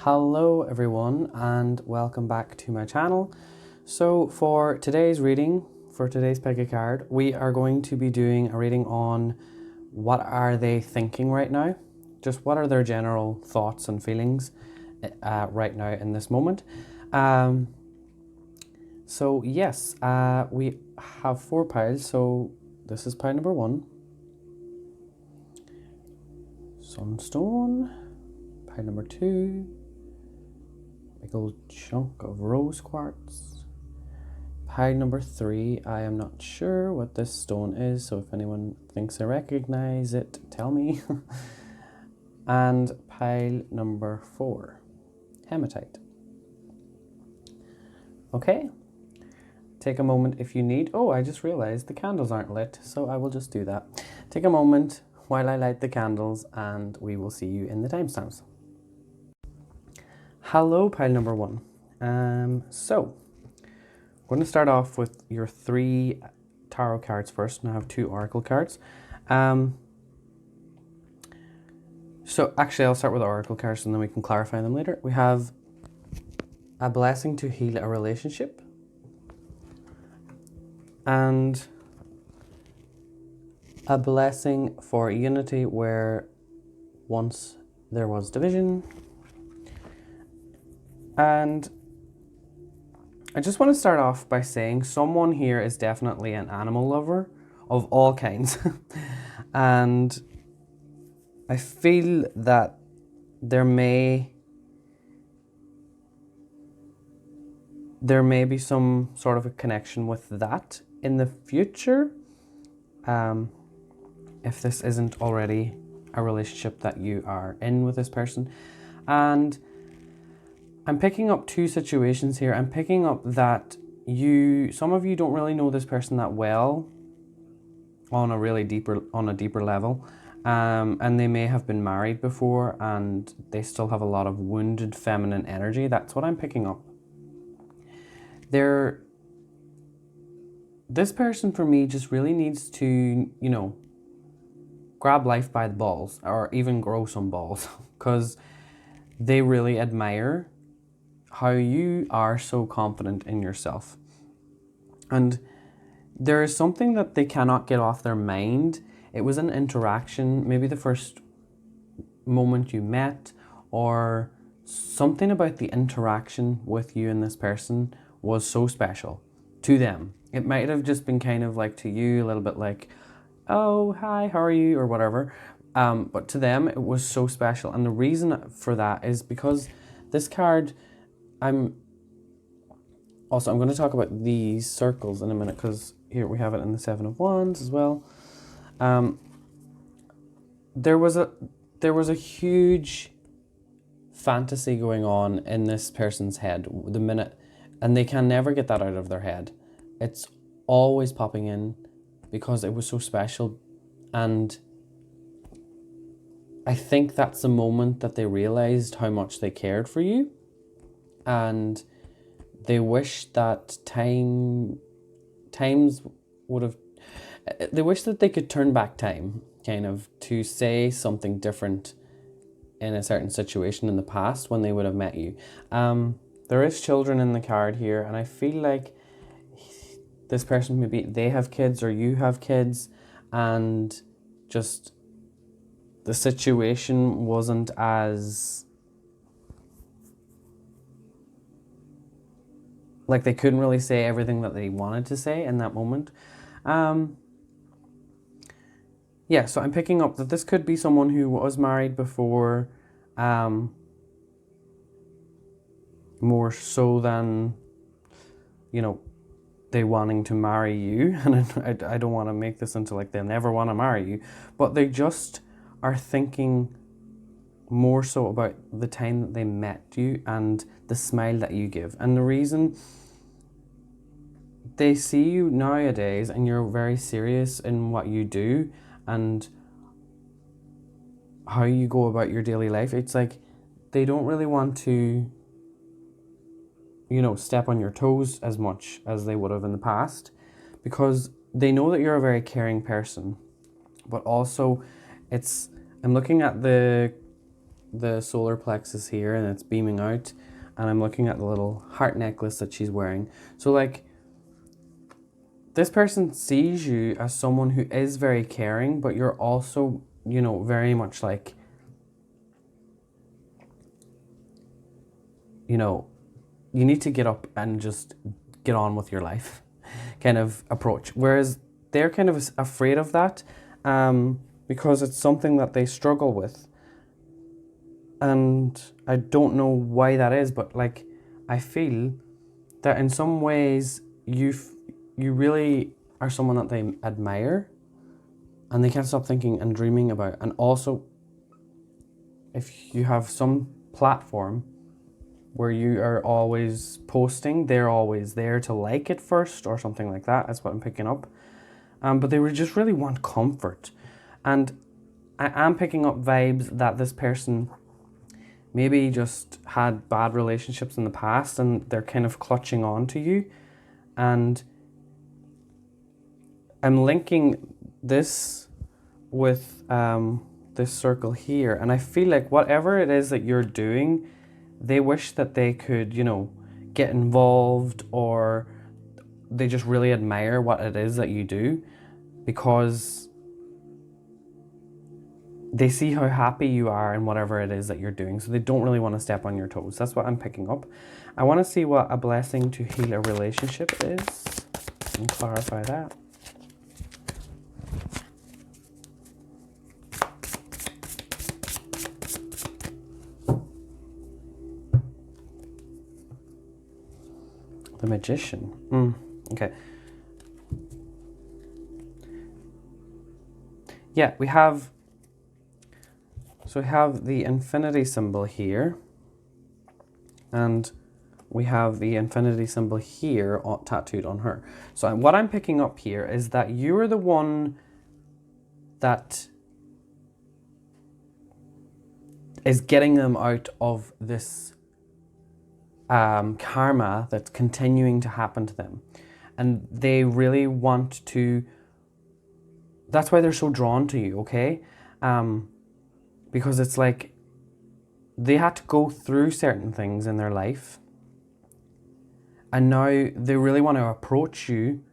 Hello everyone and welcome back to my channel. So for today's reading, for today's pick a card, we are going to be doing a reading on what are they thinking right now. Just what are their general thoughts and feelings right now in this moment. So yes, we have 4 piles. So this is pile number 1. Sunstone. Pile number 2. Big old chunk of rose quartz. Pile number 3, I am not sure what this stone is, so if anyone thinks I recognize it, tell me. And pile number 4, hematite. Okay, take a moment if you need. Oh, I just realized the candles aren't lit, so I will just do that. Take a moment while I light the candles and we will see you in the timestamps. Hello, pile number 1. So, we're going to start off with your 3 tarot cards first, and I have 2 oracle cards. So actually I'll start with the oracle cards and then we can clarify them later. We have a blessing to heal a relationship, and a blessing for unity where once there was division. And I just want to start off by saying someone here is definitely an animal lover of all kinds. And I feel that there may be some sort of a connection with that in the future, if this isn't already a relationship that you are in with this person. And I'm picking up 2 situations here. I'm picking up that some of you don't really know this person that well on a deeper level. And they may have been married before and they still have a lot of wounded feminine energy. That's what I'm picking up. This person for me just really needs to, grab life by the balls, or even grow some balls, because they really admire how you are so confident in yourself. And there is something that they cannot get off their mind. It was an interaction, maybe the first moment you met, or something about the interaction with you and this person was so special to them. It might have just been kind of like to you, a little bit like, oh, hi, how are you, or whatever. But to them, it was so special. And the reason for that is because this card, I'm going to talk about these circles in a minute, because here we have it in the 7 of Wands as well. There was a huge fantasy going on in this person's head the minute, and they can never get that out of their head. It's always popping in because it was so special. And I think that's the moment that they realized how much they cared for you. And they wish that they wish that they could turn back time, kind of, to say something different in a certain situation in the past when they would have met you. There is children in the card here, and I feel like this person, maybe they have kids or you have kids, and just the situation wasn't as, like, they couldn't really say everything that they wanted to say in that moment. Yeah, so I'm picking up that this could be someone who was married before, more so than, they wanting to marry you. And I don't want to make this into like they'll never want to marry you, but they just are thinking more so about the time that they met you and the smile that you give. And the reason they see you nowadays, and you're very serious in what you do and how you go about your daily life, it's like they don't really want to, step on your toes as much as they would have in the past, because they know that you're a very caring person. But also I'm looking at the the solar plexus here and it's beaming out, and I'm looking at the little heart necklace that she's wearing. So like, this person sees you as someone who is very caring, but you're also, you know, very much like, you know, you need to get up and just get on with your life kind of approach. Whereas they're kind of afraid of that, because it's something that they struggle with. And I don't know why that is, but like, I feel that in some ways you really are someone that they admire and they can't stop thinking and dreaming about. And also, if you have some platform where you are always posting, they're always there to like it first or something like that. That's what I'm picking up. But they would just really want comfort. And I am picking up vibes that this person maybe just had bad relationships in the past and they're kind of clutching on to you. And I'm linking this with this circle here. And I feel like whatever it is that you're doing, they wish that they could, you know, get involved, or they just really admire what it is that you do, because they see how happy you are in whatever it is that you're doing. So they don't really want to step on your toes. That's what I'm picking up. I want to see what a blessing to heal a relationship is and clarify that. The Magician. Okay. Yeah, we have the infinity symbol here, and we have the infinity symbol here tattooed on her. So what I'm picking up here is that you're the one that is getting them out of this karma that's continuing to happen to them. And they really want to, that's why they're so drawn to you, okay? Because it's like they had to go through certain things in their life, and now they really want to approach you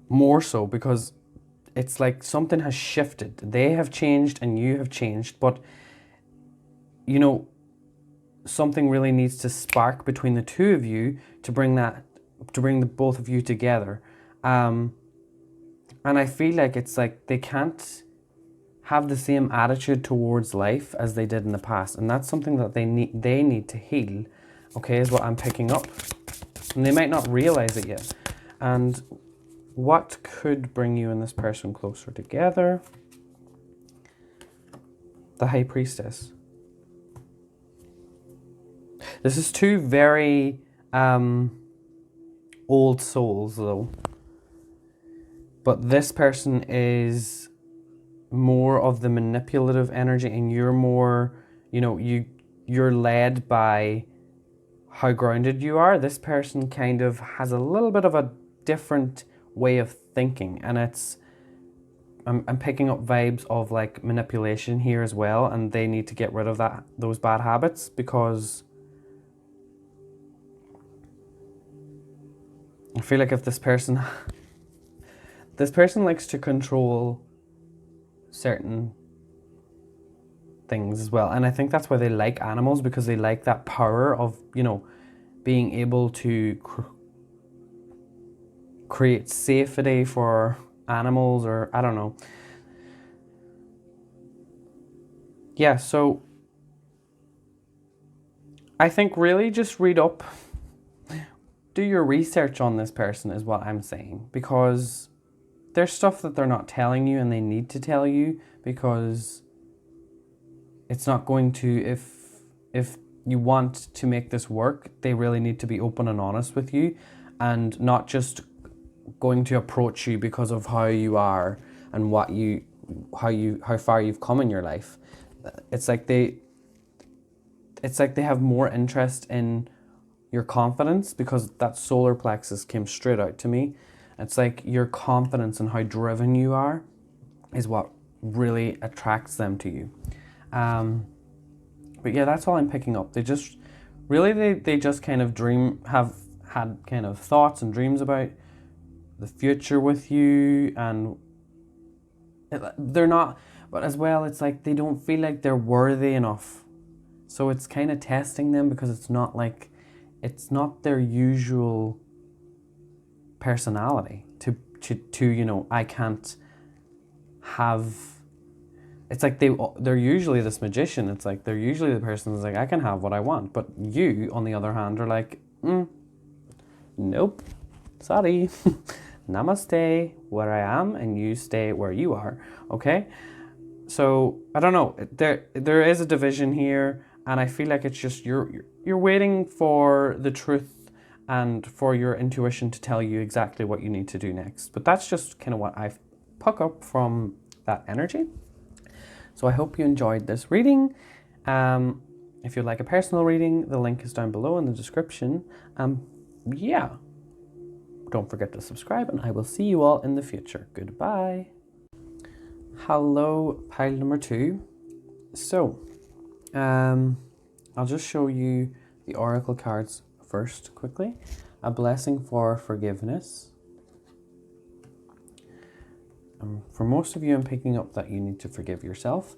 more so, because it's like something has shifted. They have changed and you have changed, but you know, something really needs to spark between the two of you to bring the both of you together. And I feel like it's like they can't have the same attitude towards life as they did in the past, and that's something that they need to heal, okay, is what I'm picking up. And they might not realize it yet. And what could bring you and this person closer together? The High Priestess. This is two very old souls though, but this person is more of the manipulative energy, and you're more, you know, you're led by how grounded you are. This person kind of has a little bit of a different way of thinking, and it's I'm picking up vibes of like manipulation here as well, and they need to get rid of those bad habits, because I feel like if this person likes to control certain things as well. And I think that's why they like animals, because they like that power of, you know, being able to create safety for animals, or I don't know. Yeah, so I think really just read up. Do your research on this person is what I'm saying, because there's stuff that they're not telling you and they need to tell you, because it's not going to, if you want to make this work, they really need to be open and honest with you, and not just going to approach you because of how you are and how far you've come in your life. It's like they have more interest in your confidence, because that solar plexus came straight out to me. It's like your confidence and how driven you are is what really attracts them to you. But yeah, that's all I'm picking up. They just, really, they just kind of have had kind of thoughts and dreams about the future with you, and they're not, but as well, it's like they don't feel like they're worthy enough. So it's kind of testing them, because it's not their usual personality to you know, I can't have, it's like they're usually this magician. It's like they're usually the person that's like, I can have what I want. But you, on the other hand, are like, nope, sorry. Namaste, where I am, and you stay where you are. Okay? So I don't know. There is a division here, and I feel like it's just you're waiting for the truth and for your intuition to tell you exactly what you need to do next. But that's just kind of what I've picked up from that energy. So I hope you enjoyed this reading. If you'd like a personal reading, the link is down below in the description. Yeah. Don't forget to subscribe, and I will see you all in the future. Goodbye. Hello, pile number 2. So, I'll just show you the oracle cards first quickly. A blessing for forgiveness. For most of you, I'm picking up that you need to forgive yourself.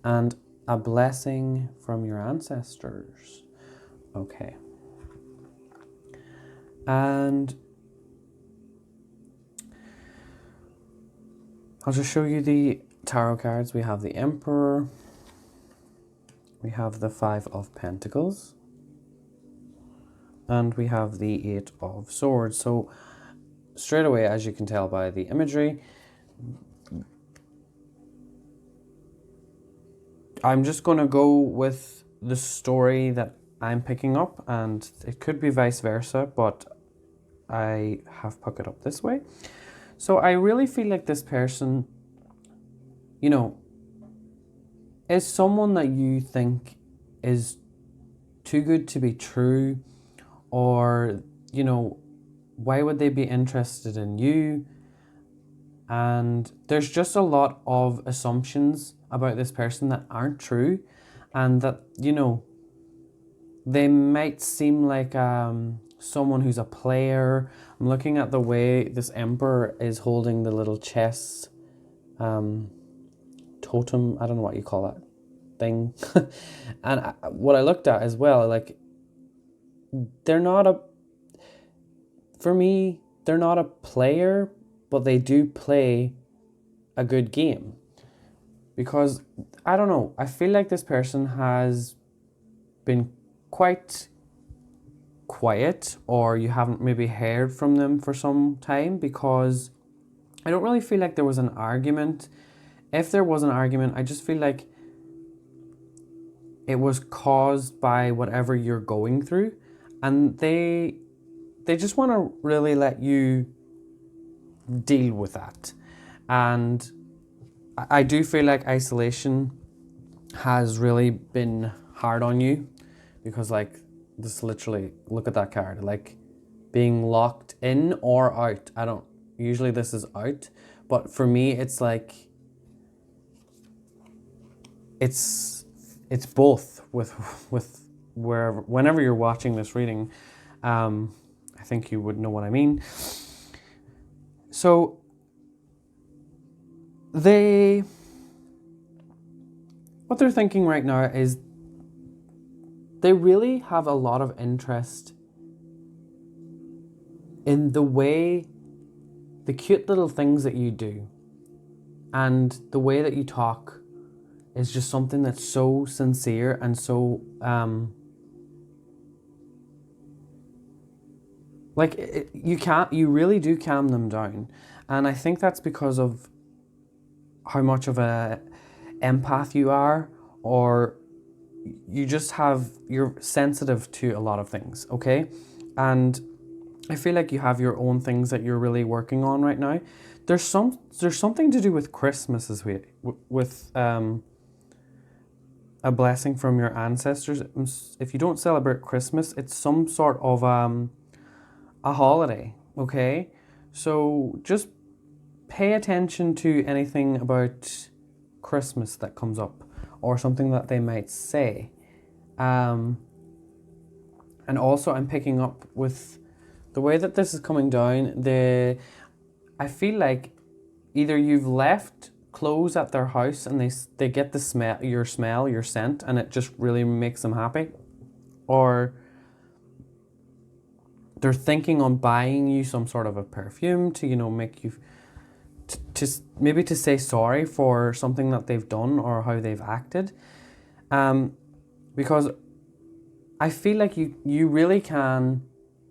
And a blessing from your ancestors. Okay. And I'll just show you the tarot cards. We have the Emperor. We have the 5 of Pentacles. And we have the 8 of Swords. So straight away, as you can tell by the imagery, I'm just going to go with the story that I'm picking up, and it could be vice versa, but I have picked it up this way. So I really feel like this person, you know, is someone that you think is too good to be true, or, you know, why would they be interested in you? And there's just a lot of assumptions about this person that aren't true, and that, you know, they might seem like someone who's a player. I'm looking at the way this Emperor is holding the little chess totem, I don't know what you call that thing. And what I looked at as well, like, they're not a player, but they do play a good game. Because, I don't know, I feel like this person has been quite quiet, or you haven't maybe heard from them for some time, because I don't really feel like there was an argument. If there was an argument, I just feel like it was caused by whatever you're going through, and they just want to really let you deal with that. And I do feel like isolation has really been hard on you, because, like, this literally, look at that card, like being locked in or out. Usually this is out, but for me it's like it's both with whenever you're watching this reading. I think you would know what I mean. So what they're thinking right now is they really have a lot of interest in the cute little things that you do, and the way that you talk is just something that's so sincere and so you really do calm them down. And I think that's because of how much of a empath you are, or you're sensitive to a lot of things, okay? And I feel like you have your own things that you're really working on right now. There's something to do with Christmas as with a blessing from your ancestors. If you don't celebrate Christmas, it's some sort of a holiday, okay? So just pay attention to anything about Christmas that comes up, or something that they might say. And also I'm picking up with the way that this is coming down, I feel like either you've left clothes at their house and they get the smell, your scent, and it just really makes them happy, or they're thinking on buying you some sort of a perfume to, make you to maybe to say sorry for something that they've done or how they've acted, because I feel like you really can,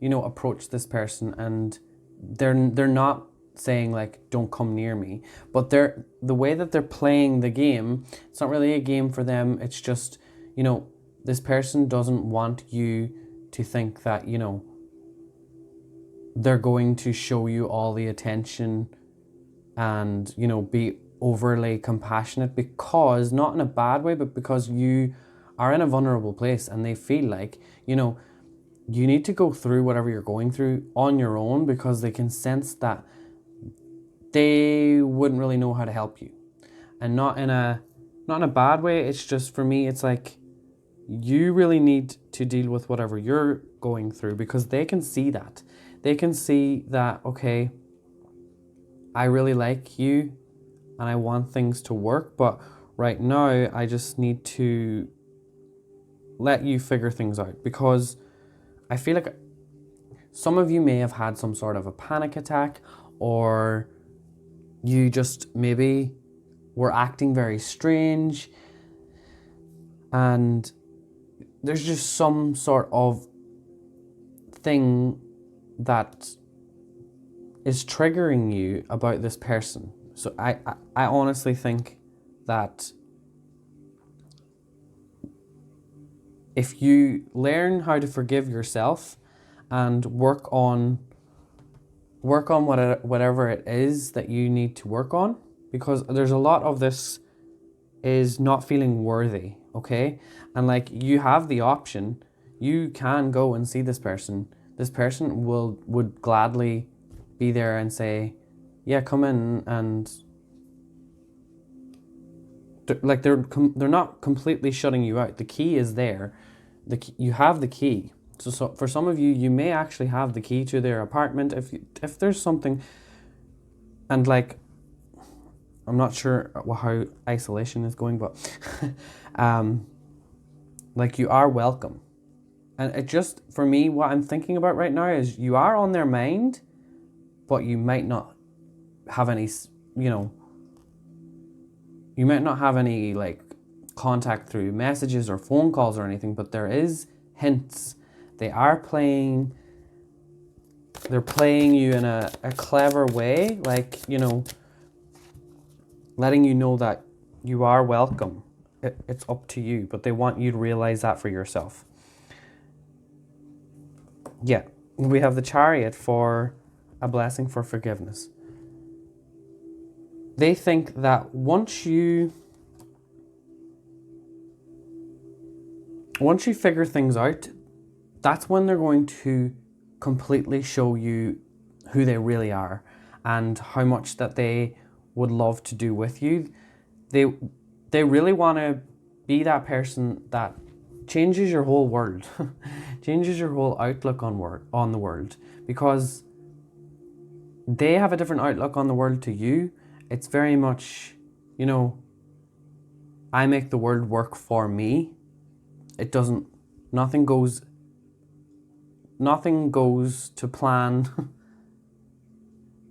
approach this person, and they're not saying like, don't come near me, but the way that they're playing the game, it's not really a game for them. It's just, this person doesn't want you to think that, they're going to show you all the attention and, be overly compassionate, because, not in a bad way, but because you are in a vulnerable place and they feel like, you need to go through whatever you're going through on your own, because they can sense that they wouldn't really know how to help you. And not in a bad way. It's just, for me, it's like, you really need to deal with whatever you're going through, because they can see that. They can see that, okay, I really like you and I want things to work, but right now I just need to let you figure things out, because I feel like some of you may have had some sort of a panic attack, or you just maybe were acting very strange, and there's just some sort of thing that is triggering you about this person. So I honestly think that if you learn how to forgive yourself and work on whatever it is that you need to work on, because there's a lot of this is not feeling worthy, okay? And like, you have the option, you can go and see this person. This person would gladly be there and say, yeah, come in, and they're not completely shutting you out. The key is there. You have the key. So for some of you, you may actually have the key to their apartment if there's something. And like, I'm not sure how isolation is going, but like, you are welcome. And it just, for me, what I'm thinking about right now is you are on their mind, but you might not have any, you might not have any like contact through messages or phone calls or anything, but there is hints. They're playing you in a clever way, like, letting you know that you are welcome. It's up to you, but they want you to realize that for yourself. Yeah, we have the Chariot for a blessing for forgiveness. They think that once you figure things out, that's when they're going to completely show you who they really are and how much that they would love to do with you. They really want to be that person that changes your whole world, changes your whole outlook on the world, because they have a different outlook on the world to you. It's very much, I make the world work for me. It doesn't, nothing goes to plan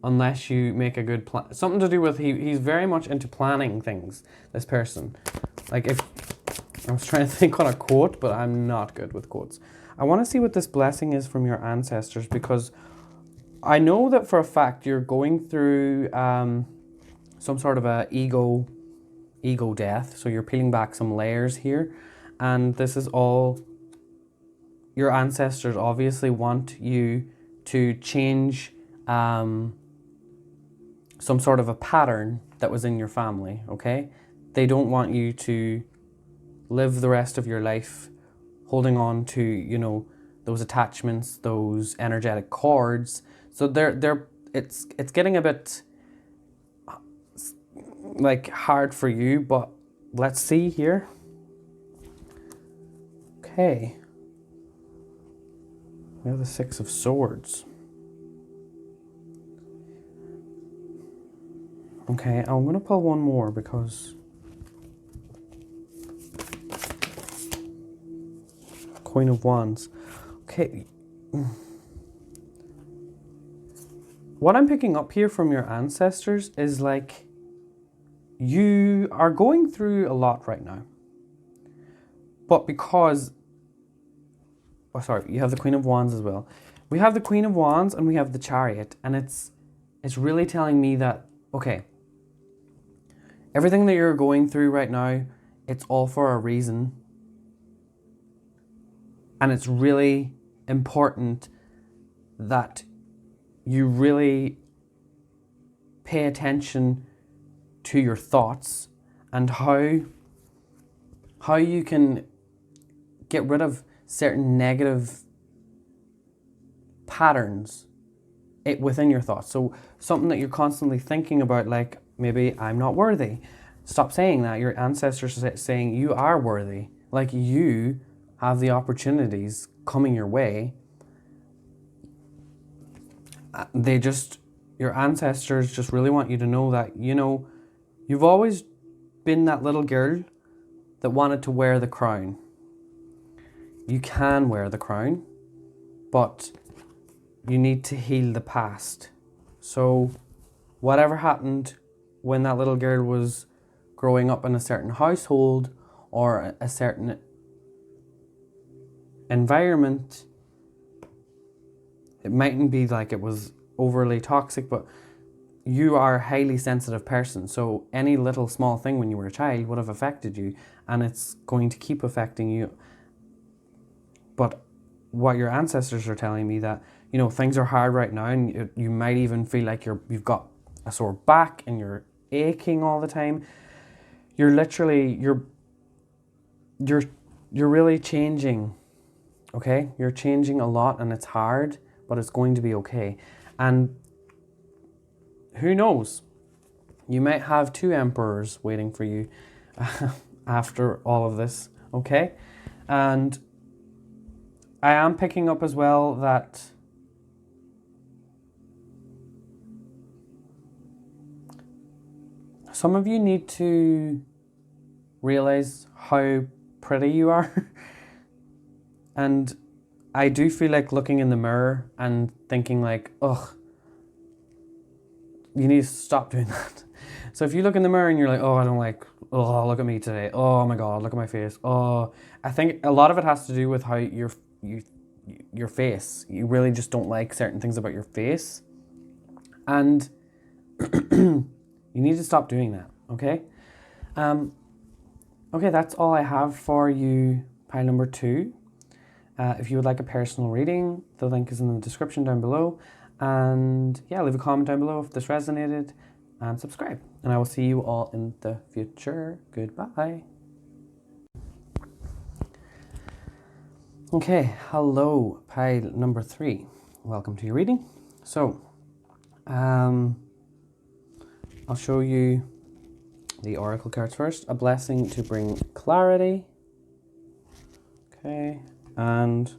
unless you make a good plan. Something to do with, he's very much into planning things, this person. Like, if I was trying to think on a quote, but I'm not good with quotes. I want to see what this blessing is from your ancestors, because I know that for a fact you're going through some sort of a ego death. So you're peeling back some layers here, and this is all your ancestors obviously want you to change some sort of a pattern that was in your family, okay? They don't want you to live the rest of your life holding on to, those attachments, those energetic cords. So it's getting a bit like hard for you, but let's see here. Okay. We have the Six of Swords. Okay, I'm going to pull one more because Queen of Wands. Okay. What I'm picking up here from your ancestors is like you are going through a lot right now. But because, oh sorry, you have the Queen of Wands as well. We have the Queen of Wands and we have the Chariot, and it's really telling me that, okay, everything that you're going through right now, it's all for a reason. And it's really important that you really pay attention to your thoughts and how you can get rid of certain negative patterns within your thoughts. So something that you're constantly thinking about, like maybe I'm not worthy. Stop saying that. Your ancestors are saying you are worthy. Like you have the opportunities coming your way. Your ancestors just really want you to know that, you know, you've always been that little girl that wanted to wear the crown. You can wear the crown, but you need to heal the past. So whatever happened when that little girl was growing up in a certain household or a certain environment, it mightn't be like it was overly toxic, but you are a highly sensitive person. So any little small thing when you were a child would have affected you, and it's going to keep affecting you. But what your ancestors are telling me that, you know, things are hard right now, and you might even feel like you've got a sore back and you're aching all the time. You're literally, you're really changing, okay? You're changing a lot, and it's hard, but it's going to be okay. And who knows? You might have 2 emperors waiting for you after all of this, okay? And I am picking up as well that some of you need to realize how pretty you are. And I do feel like looking in the mirror and thinking like, ugh, you need to stop doing that. So if you look in the mirror and you're like, oh, I don't like, oh, look at me today. Oh my God, look at my face. Oh, I think a lot of it has to do with how your face. You really just don't like certain things about your face. And you need to stop doing that, okay? Okay, that's all I have for you, pile number 2. If you would like a personal reading, the link is in the description down below. And yeah, leave a comment down below if this resonated, and subscribe. And I will see you all in the future. Goodbye. Okay, hello, pile number 3. Welcome to your reading. So, I'll show you the oracle cards first. A blessing to bring clarity. Okay, and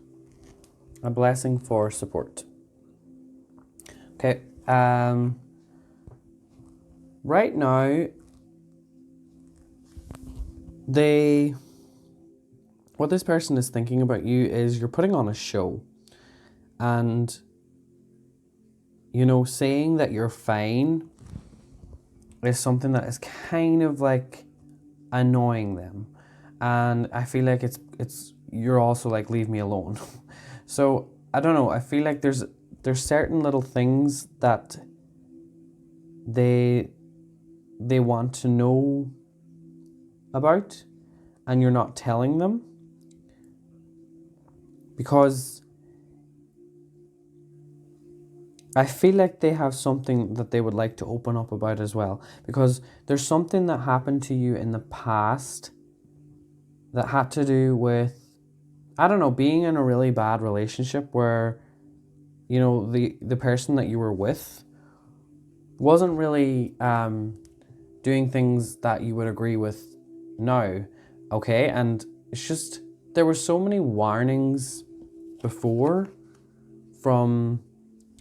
a blessing for support. Okay, right now, what this person is thinking about you is you're putting on a show. And, you know, saying that you're fine is something that is kind of like annoying them. And I feel like you're also like, leave me alone. So, I don't know, I feel like there's certain little things that they want to know about, and you're not telling them, because I feel like they have something that they would like to open up about as well, because there's something that happened to you in the past that had to do with, I don't know, being in a really bad relationship where, you know, the person that you were with wasn't really doing things that you would agree with now, okay? And it's just, there were so many warnings before from,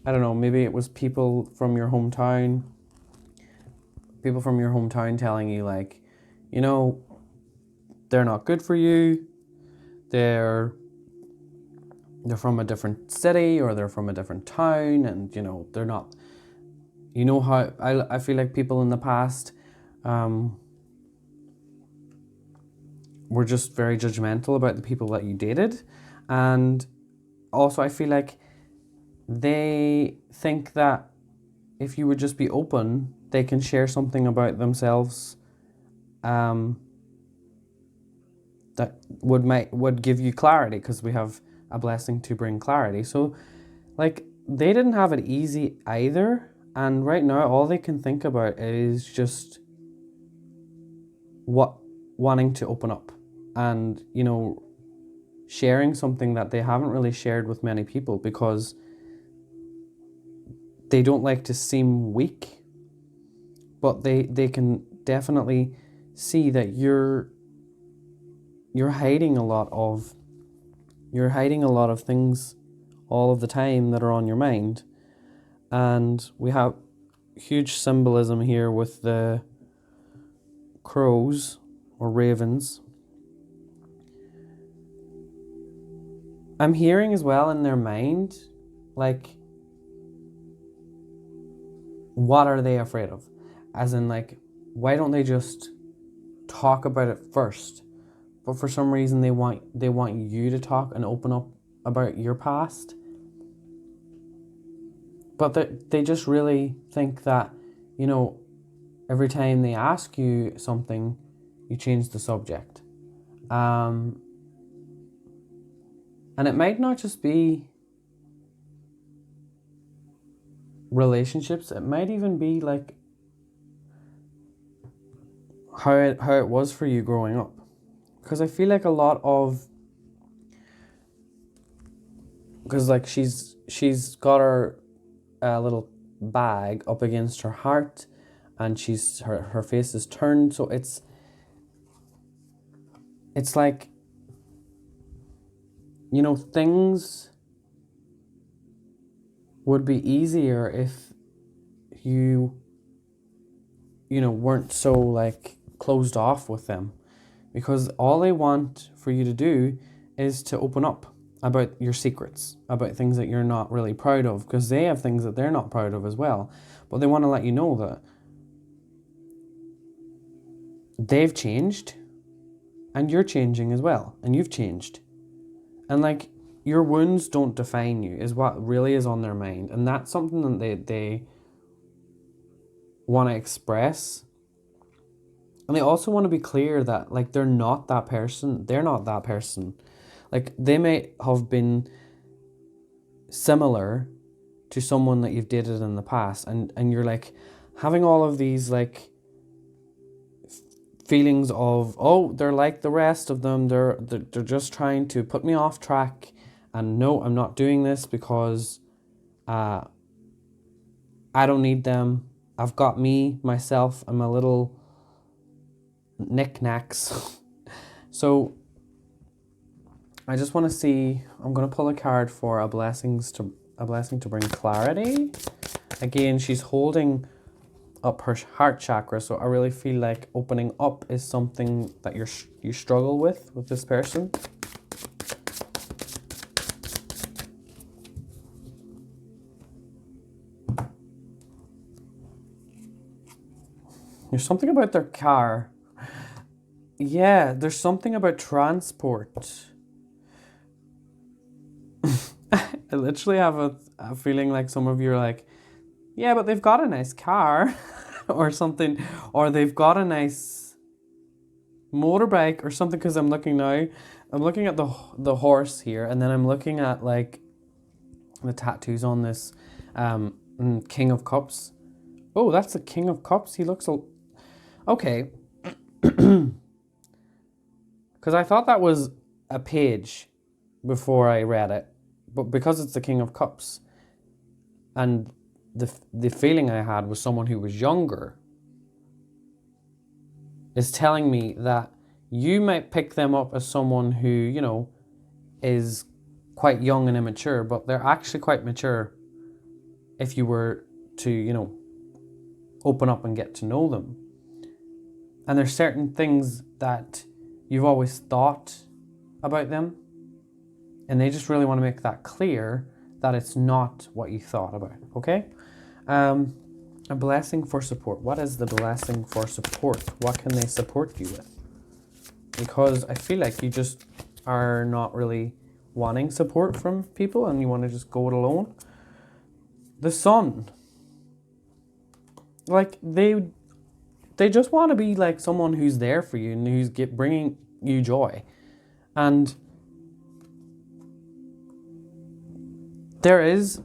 I don't know, maybe it was people from your hometown telling you, like, you know, they're not good for you, they're from a different city, or they're from a different town, and, you know, they're not, you know how, I feel like people in the past were just very judgmental about the people that you dated. And also I feel like they think that if you would just be open, they can share something about themselves that would give you clarity, because we have a blessing to bring clarity. So, like, they didn't have it easy either, and right now all they can think about is just wanting to open up, and, you know, sharing something that they haven't really shared with many people, because they don't like to seem weak, but they can definitely see that you're hiding a lot of things all of the time that are on your mind. And we have huge symbolism here with the crows or ravens. I'm hearing as well in their mind, like, what are they afraid of? As in, like, why don't they just talk about it first? But for some reason they want you to talk and open up about your past. But they just really think that, you know, every time they ask you something, you change the subject. And it might not just be relationships, it might even be like how it was for you growing up. Because I feel like a lot of, because, like, she's got her little bag up against her heart, and her face is turned, so it's like, you know, things would be easier if you know, weren't so, like, closed off with them, because all they want for you to do is to open up about your secrets, about things that you're not really proud of, because they have things that they're not proud of as well. But they want to let you know that they've changed and you're changing as well, and you've changed. And, like, your wounds don't define you is what really is on their mind, and that's something that they want to express. And they also want to be clear that, like, they're not that person. Like, they may have been similar to someone that you've dated in the past, and you're, like, having all of these, like, feelings of, oh, they're like the rest of them, they're just trying to put me off track, and no, I'm not doing this because I don't need them. I've got me, myself, and my little knickknacks. So I just want to see, I'm going to pull a card for a blessing to bring clarity. Again, she's holding up her heart chakra, so I really feel like opening up is something that you struggle with this person. There's something about their car. Yeah, there's something about transport. I literally have a feeling like some of you are like, yeah, but they've got a nice car or something, or they've got a nice motorbike or something, because I'm looking at the horse here, and then I'm looking at, like, the tattoos on this King of Cups. Oh, that's the King of Cups. He looks okay. Because I thought that was a page before I read it, but because it's the King of Cups, and the feeling I had was someone who was younger is telling me that you might pick them up as someone who, you know, is quite young and immature, but they're actually quite mature if you were to, you know, open up and get to know them. And there's certain things that you've always thought about them, and they just really want to make that clear that it's not what you thought about, okay? A blessing for support. What is the blessing for support? What can they support you with? Because I feel like you just are not really wanting support from people and you want to just go it alone. The Sun. Like, they just want to be like someone who's there for you and who's bringing you joy. And there is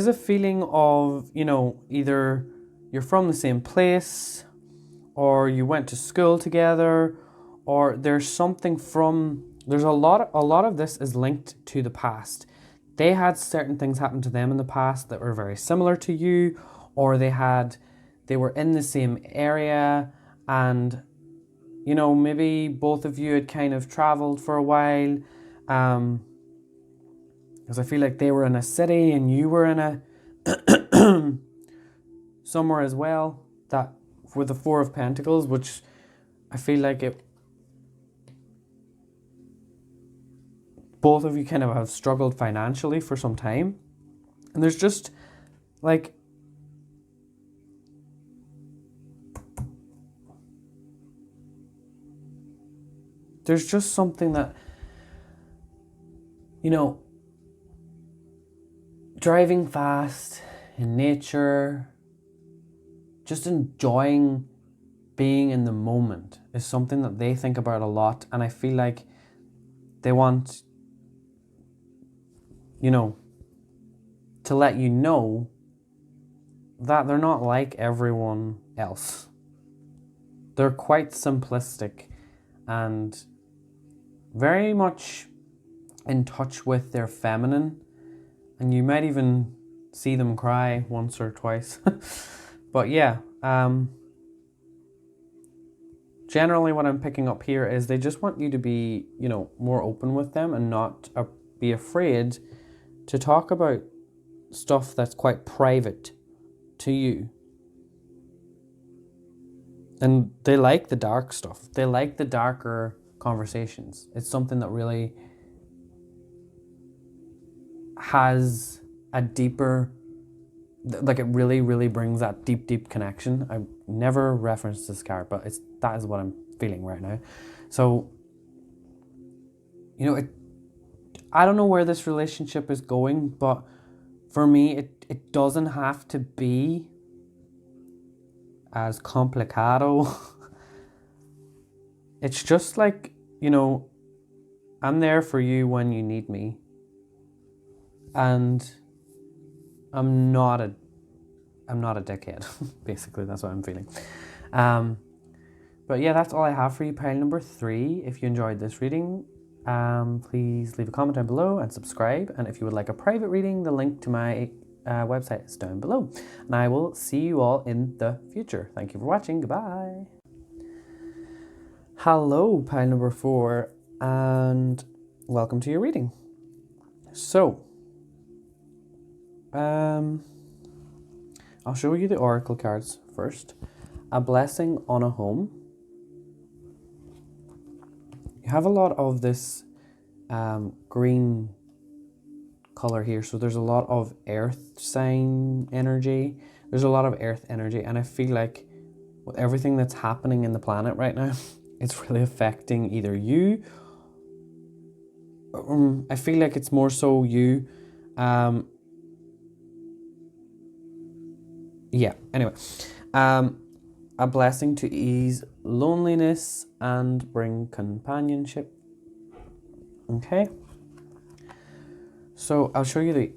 a feeling of, you know, either you're from the same place or you went to school together, or there's something there's a lot of this is linked to the past. They had certain things happen to them in the past that were very similar to you, or they were in the same area, and, you know, maybe both of you had kind of traveled for a while, because I feel like they were in a city and you were in a somewhere as well, that with the Four of Pentacles, which I feel like both of you kind of have struggled financially for some time. And there's just like, there's just something that, you know, driving fast in nature, just enjoying being in the moment is something that they think about a lot. And I feel like they want, you know, to let you know that they're not like everyone else. They're quite simplistic and very much in touch with their feminine. And you might even see them cry once or twice. But yeah, generally what I'm picking up here is they just want you to be, you know, more open with them and not be afraid to talk about stuff that's quite private to you. And they like the dark stuff. They like the darker conversations. It's something that really has a deeper, like, it really, really brings that deep, deep connection. I never referenced this card, but that is what I'm feeling right now. So, you know, I don't know where this relationship is going, but for me, it doesn't have to be as complicado. It's just like, you know, I'm there for you when you need me. And I'm not a dickhead. Basically, that's what I'm feeling. But yeah, that's all I have for you, pile number 3. If you enjoyed this reading, please leave a comment down below and subscribe. And if you would like a private reading, the link to my website is down below. And I will see you all in the future. Thank you for watching. Goodbye. Hello, pile number 4, and welcome to your reading. So, I'll show you the oracle cards first. A blessing on a home. You have a lot of this green color here, so there's a lot of earth sign energy. There's a lot of earth energy, and I feel like with everything that's happening in the planet right now, it's really affecting either you. I feel like it's more so you. Yeah, anyway. A blessing to ease loneliness and bring companionship. Okay. So I'll show you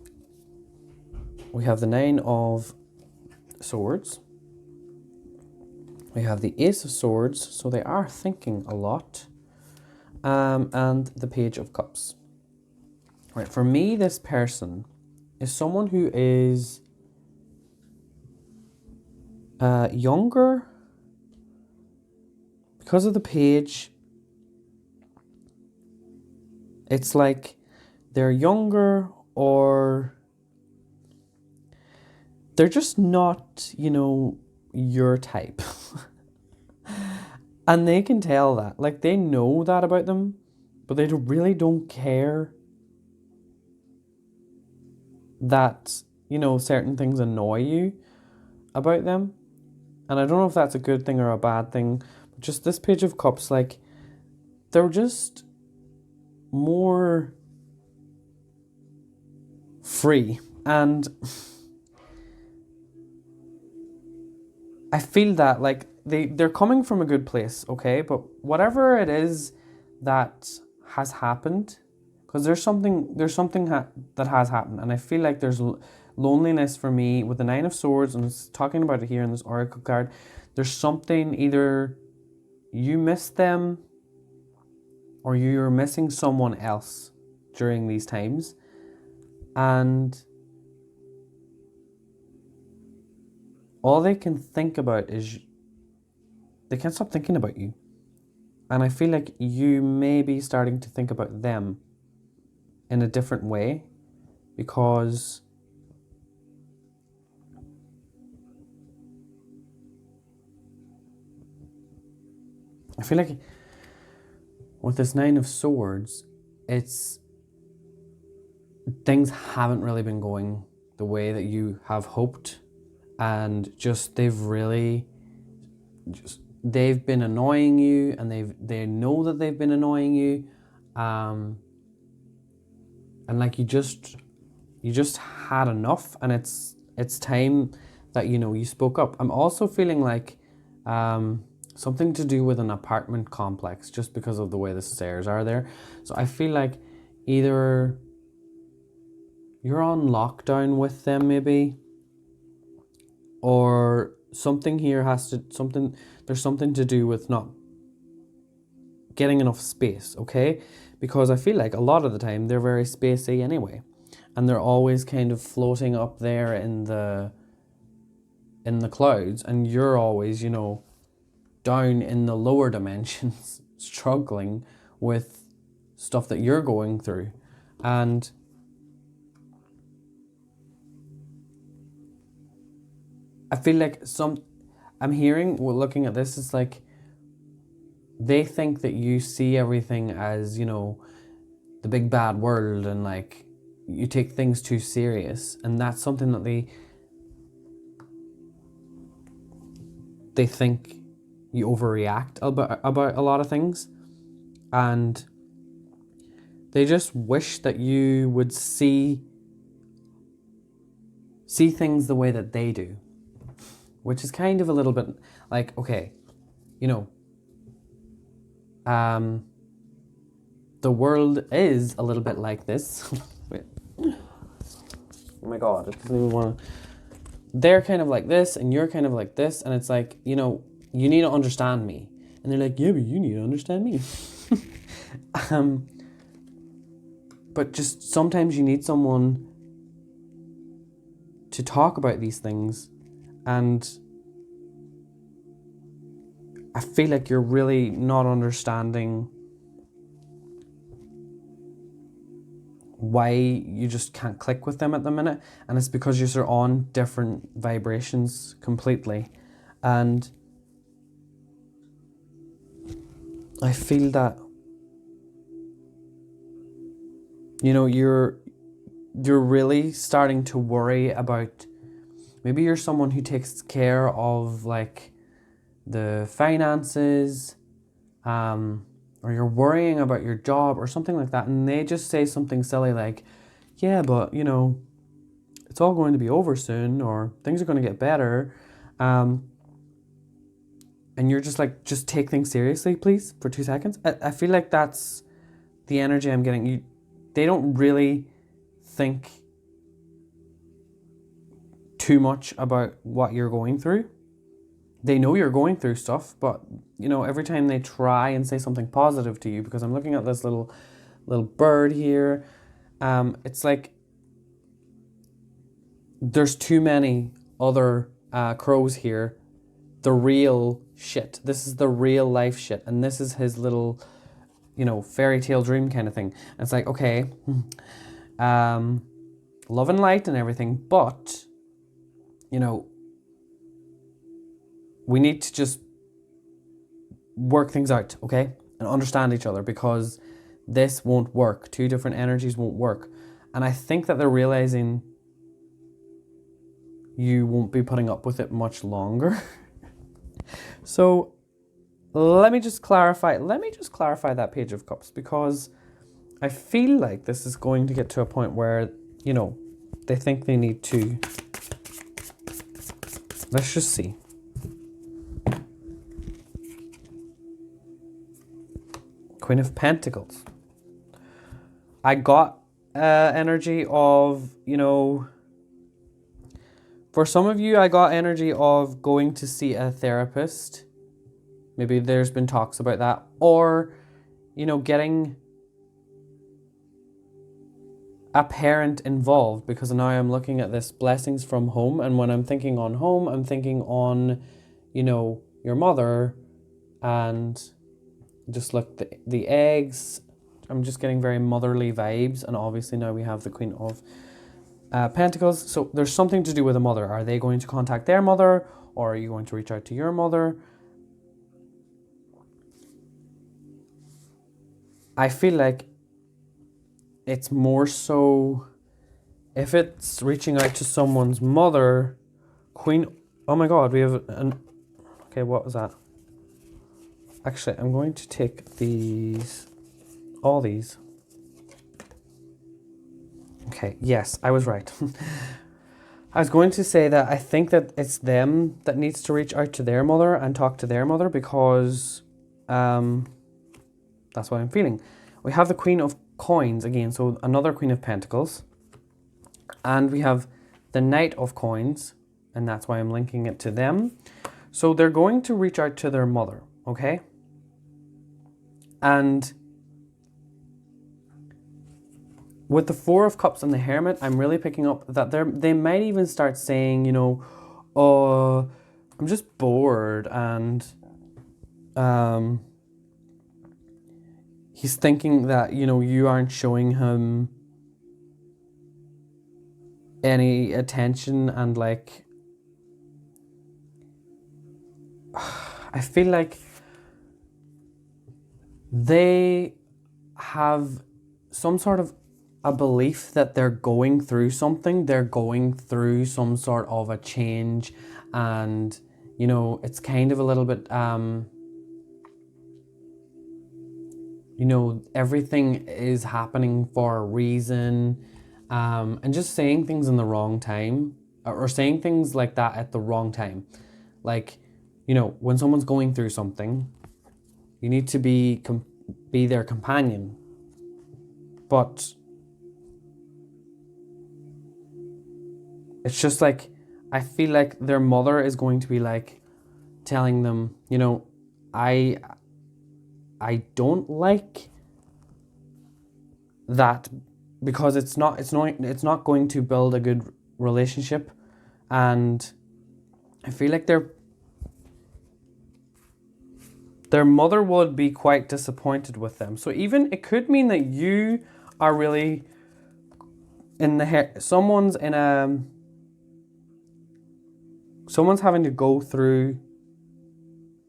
we have the 9 of Swords. We have the Ace of Swords, so they are thinking a lot. And the Page of Cups. Right, for me, this person is someone who is younger, because of the page, it's like they're younger, or they're just not, your type. And they can tell that. Like, they know that about them, but they really don't care that, certain things annoy you about them. And I don't know if that's a good thing or a bad thing. But just this Page of Cups, like, they're just more free. And I feel that, like, they're coming from a good place, okay? But whatever it is that has happened, because there's something that has happened, and I feel like there's loneliness for me with the Nine of Swords, and it's talking about it here in this Oracle card. There's something, either you miss them or you're missing someone else during these times, and all they can think about is, they can't stop thinking about you. And I feel like you may be starting to think about them in a different way, because I feel like with this Nine of Swords, it's, things haven't really been going the way that you have hoped, and they've been annoying you, and they know that they've been annoying you, and like you just had enough, and it's time that you spoke up. I'm also feeling like something to do with an apartment complex, just because of the way the stairs are there. So I feel like either you're on lockdown with them, maybe, or something here there's something to do with not getting enough space, okay? Because I feel like a lot of the time they're very spacey anyway, and they're always kind of floating up there in the clouds, and you're always, down in the lower dimensions struggling with stuff that you're going through. And I feel like looking at this, it's like they think that you see everything as, the big bad world, and like you take things too serious, and that's something that they think you overreact about a lot of things, and they just wish that you would see things the way that they do, which is kind of a little bit like, okay, the world is a little bit like this. Wait. Oh my god, it doesn't even want to. They're kind of like this, and you're kind of like this, and it's like, you need to understand me. And they're like, yeah, but you need to understand me. But just sometimes you need someone to talk about these things, and I feel like you're really not understanding why you just can't click with them at the minute, and it's because you're on different vibrations completely. And I feel that you're really starting to worry about, maybe you're someone who takes care of like the finances, or you're worrying about your job or something like that, and they just say something silly like, yeah, but it's all going to be over soon, or things are going to get better, and you're just like, just take things seriously, please, for 2 seconds. I feel like that's the energy I'm getting. They don't really think too much about what you're going through. They know you're going through stuff, but every time they try and say something positive to you, because I'm looking at this little bird here, it's like there's too many other crows here the real shit. This is the real life shit. And this is his little, fairy tale dream kind of thing. And it's like, okay, love and light and everything, but, we need to just work things out, okay? And understand each other, because this won't work. Two different energies won't work. And I think that they're realizing you won't be putting up with it much longer. So let me just clarify that Page of Cups, because I feel like this is going to get to a point where, they think they need to. Let's just see. Queen of Pentacles. I got energy of, for some of you, I got energy of going to see a therapist. Maybe there's been talks about that. Or, getting a parent involved, because now I'm looking at this blessings from home. And when I'm thinking on home, I'm thinking on, your mother, and just look, the eggs. I'm just getting very motherly vibes. And obviously now we have the Queen of Pentacles. So there's something to do with a mother. Are they going to contact their mother, or are you going to reach out to your mother? I feel like it's more so, if it's reaching out to someone's mother, Queen, oh my God, we have okay, what was that? Actually, I'm going to take all these. Okay, yes, I was right. I was going to say that I think that it's them that needs to reach out to their mother and talk to their mother, because that's what I'm feeling. We have the Queen of Coins again, so another Queen of Pentacles. And we have the Knight of Coins, and that's why I'm linking it to them. So they're going to reach out to their mother, okay? And with the Four of Cups and the Hermit, I'm really picking up that they might even start saying, oh, I'm just bored, and he's thinking that, you aren't showing him any attention, and like, I feel like they have some sort of a belief that they're going through something. They're going through some sort of a change, and, it's kind of a little bit, everything is happening for a reason, and just saying things in the wrong time, or saying things like that at the wrong time. Like, when someone's going through something, you need to be their companion. But it's just like, I feel like their mother is going to be like telling them, I don't like that, because it's not going to build a good relationship. And I feel like their mother would be quite disappointed with them. So even it could mean that you are really someone's having to go through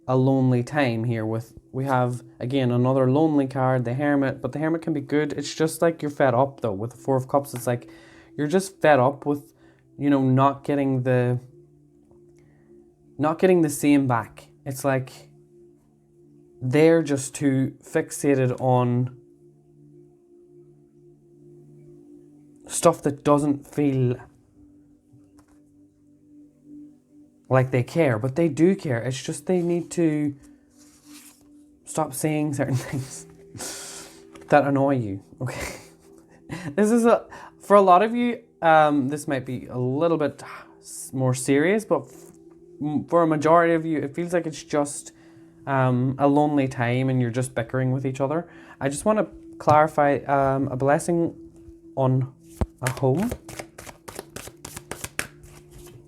a lonely time here. We have again another lonely card, the Hermit, but the Hermit can be good. It's just like you're fed up though. With the Four of Cups, it's like you're just fed up with not getting the same back. It's like they're just too fixated on stuff that doesn't feel like they care, but they do care. It's just they need to stop saying certain things that annoy you, okay? This is for a lot of you, this might be a little bit more serious, but for a majority of you, it feels like it's just a lonely time and you're just bickering with each other. I just want to clarify a blessing on a home.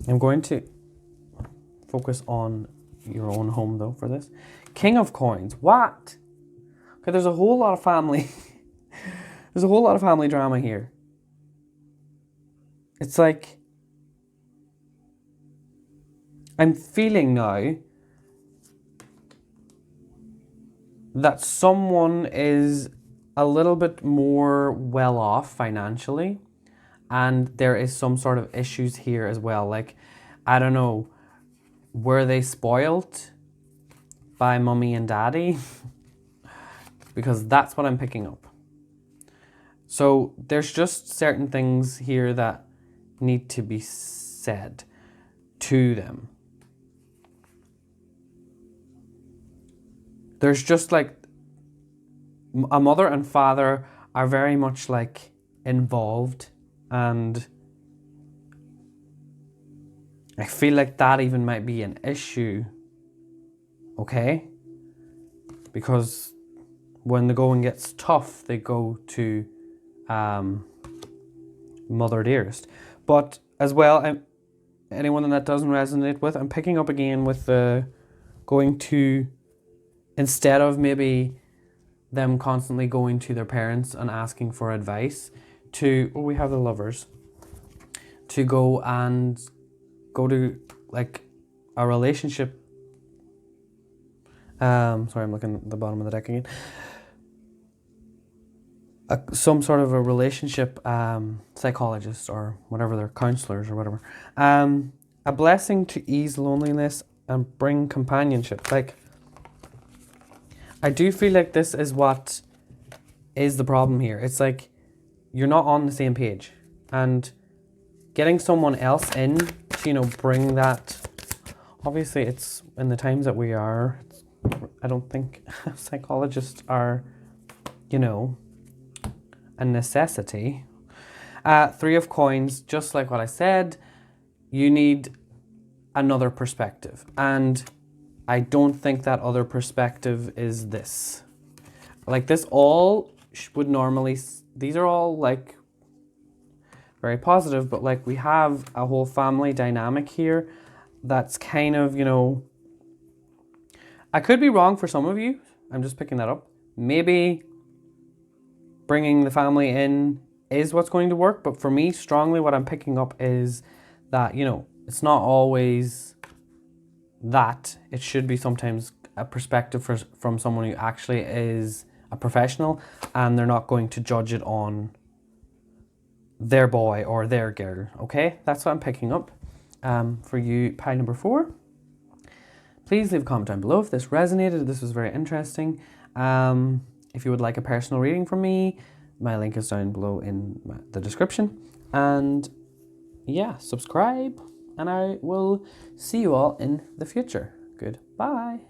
I'm going to focus on your own home though for this. King of Coins. What? Okay, there's a whole lot of family. There's a whole lot of family drama here. It's like, I'm feeling now that someone is a little bit more well off financially, and there is some sort of issues here as well. Like, I don't know, were they spoiled by mummy and daddy? Because that's what I'm picking up. So there's just certain things here that need to be said to them. There's just like, a mother and father are very much like involved, and I feel like that even might be an issue, okay? Because when the going gets tough, they go to Mother Dearest. But as well, anyone that doesn't resonate with, I'm picking up again with the going to, instead of maybe them constantly going to their parents and asking for advice, to, we have the Lovers, to go to like a relationship. Sorry, I'm looking at the bottom of the deck again. Some sort of a relationship psychologist or whatever, they're counselors or whatever. A blessing to ease loneliness and bring companionship. Like, I do feel like this is what is the problem here. It's like you're not on the same page, and getting someone else in to, bring that. Obviously, it's in the times that we are. I don't think psychologists are, a necessity. Three of Coins, just like what I said, you need another perspective. And I don't think that other perspective is this. Like, this all would normally, these are all like very positive, but like we have a whole family dynamic here that's kind of, I could be wrong for some of you. I'm just picking that up. Maybe bringing the family in is what's going to work, but for me, strongly what I'm picking up is that, it's not always that. It should be sometimes a perspective from someone who actually is a professional, and they're not going to judge it on their boy or their girl, okay? That's what I'm picking up for you, pile number 4. Please leave a comment down below if this resonated, if this was very interesting. If you would like a personal reading from me, my link is down below in the description. And yeah, subscribe, and I will see you all in the future. Goodbye.